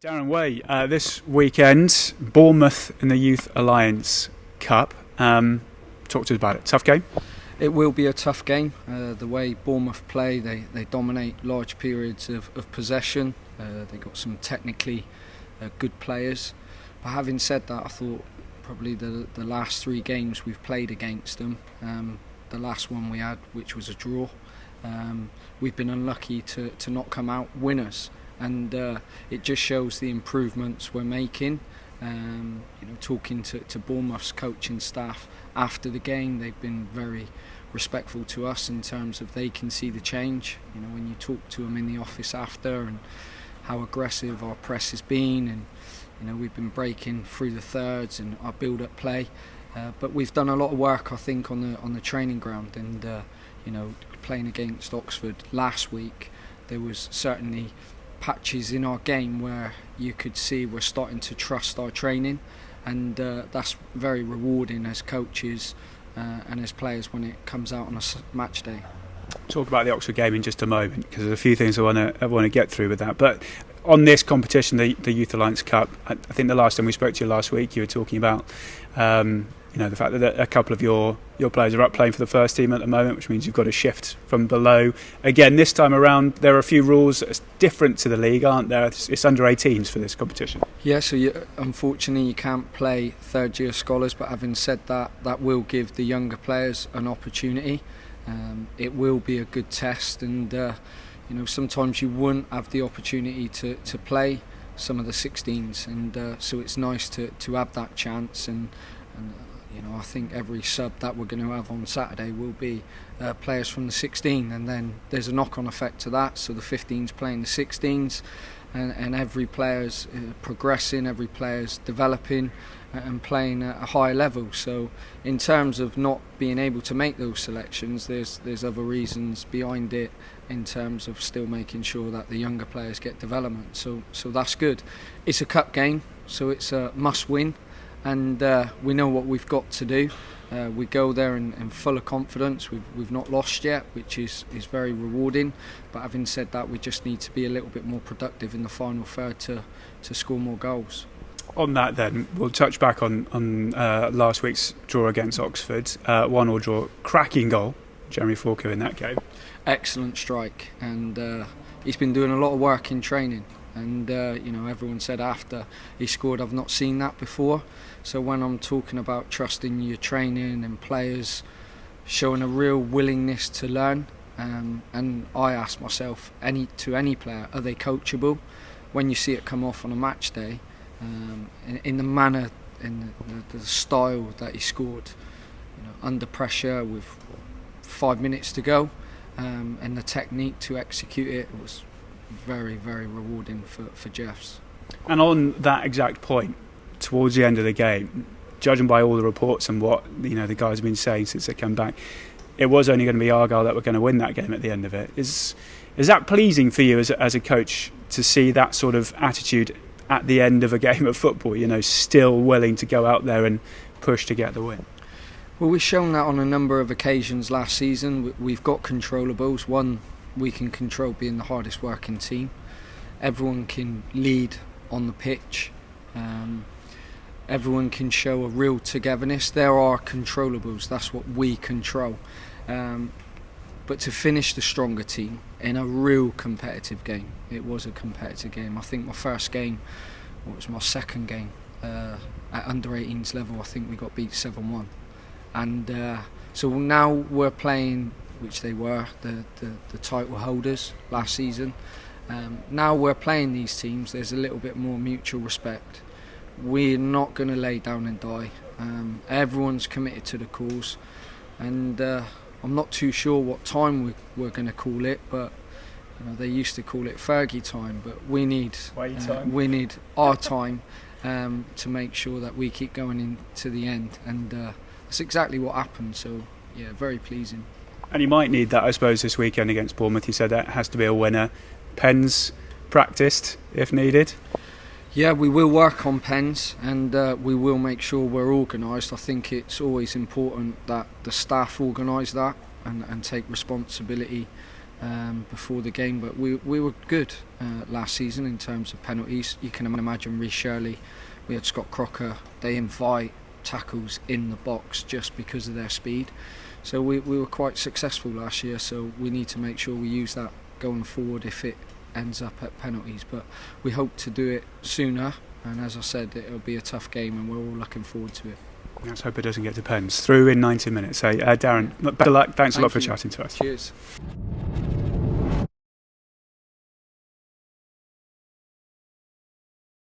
Darren Way, this weekend, Bournemouth in the Youth Alliance Cup. Talk to us about it. Tough game? It will be a tough game. The way Bournemouth play, they dominate large periods of possession. They've got some technically good players. But having said that, I thought probably the last three games we've played against them, the last one we had, which was a draw, we've been unlucky to not come out winners. And it just shows the improvements we're making. Talking to Bournemouth's coaching staff after the game, they've been very respectful to us in terms of they can see the change. When you talk to them in the office after, and how aggressive our press has been, and we've been breaking through the thirds and our build-up play. But we've done a lot of work, I think, on the training ground. And playing against Oxford last week, there was certainly patches in our game where you could see we're starting to trust our training, and that's very rewarding as coaches and as players when it comes out on a match day. Talk about the Oxford game in just a moment, because there's a few things I want to get through with that. But on this competition, the Youth Alliance Cup, I think the last time we spoke to you last week, you were talking about the fact that a couple of your players are up playing for the first team at the moment, which means you've got to shift from below. Again, this time around, there are a few rules that are different to the league, aren't there? It's under 18s for this competition. Yeah, so unfortunately you can't play third-year scholars, but having said that, that will give the younger players an opportunity. It will be a good test, and sometimes you wouldn't have the opportunity to play some of the 16s, and so it's nice to have that chance. And I think every sub that we're going to have on Saturday will be players from the 16, and then there's a knock-on effect to that. So the 15s playing the 16s, and every player's progressing, every player's developing and playing at a higher level. So in terms of not being able to make those selections, there's other reasons behind it in terms of still making sure that the younger players get development. So that's good. It's a cup game, so it's a must-win. And we know what we've got to do. We go there in full of confidence. We've not lost yet, which is very rewarding. But having said that, we just need to be a little bit more productive in the final third to score more goals. On that then, we'll touch back on last week's draw against Oxford. 1-1 draw, cracking goal, Jeremy Falco in that game. Excellent strike, and he's been doing a lot of work in training. And everyone said after he scored, I've not seen that before. So when I'm talking about trusting your training and players showing a real willingness to learn, and I ask myself, any player, are they coachable? When you see it come off on a match day, in the manner, in the style that he scored, under pressure with 5 minutes to go, and the technique to execute it was very, very rewarding for Jeffs. And on that exact point, towards the end of the game, judging by all the reports and what the guys have been saying since they came back, it was only going to be Argyle that were going to win that game at the end of it. Is that pleasing for you as a coach to see that sort of attitude at the end of a game of football? Still willing to go out there and push to get the win. Well, we've shown that on a number of occasions last season. We've got controllables. One, we can control being the hardest working team. Everyone can lead on the pitch. Everyone can show a real togetherness. There are controllables. That's what we control. But to finish the stronger team in a real competitive game, it was a competitive game. I think my first game, or it was my second game at under 18s level, I think we got beat 7-1. And so now we're playing, which they were, the title holders last season. Now we're playing these teams, there's a little bit more mutual respect. We're not going to lay down and die. Everyone's committed to the cause, and I'm not too sure what time we're going to call it, but they used to call it Fergie time, but we need our time to make sure that we keep going into the end, and that's exactly what happened. So yeah, very pleasing. And you might need that, I suppose, this weekend against Bournemouth. You said that has to be a winner. Pens practised if needed. Yeah, we will work on pens, and we will make sure we're organised. I think it's always important that the staff organise that and take responsibility before the game, but we were good last season in terms of penalties. You can imagine Reece Shirley, we had Scott Crocker, they invite tackles in the box just because of their speed. So we were quite successful last year, so we need to make sure we use that going forward if it ends up at penalties. But we hope to do it sooner, and as I said, it'll be a tough game and we're all looking forward to it. Let's hope it doesn't get to pens. Through in 90 minutes. Darren, better luck. Thanks a lot for chatting to us. Cheers.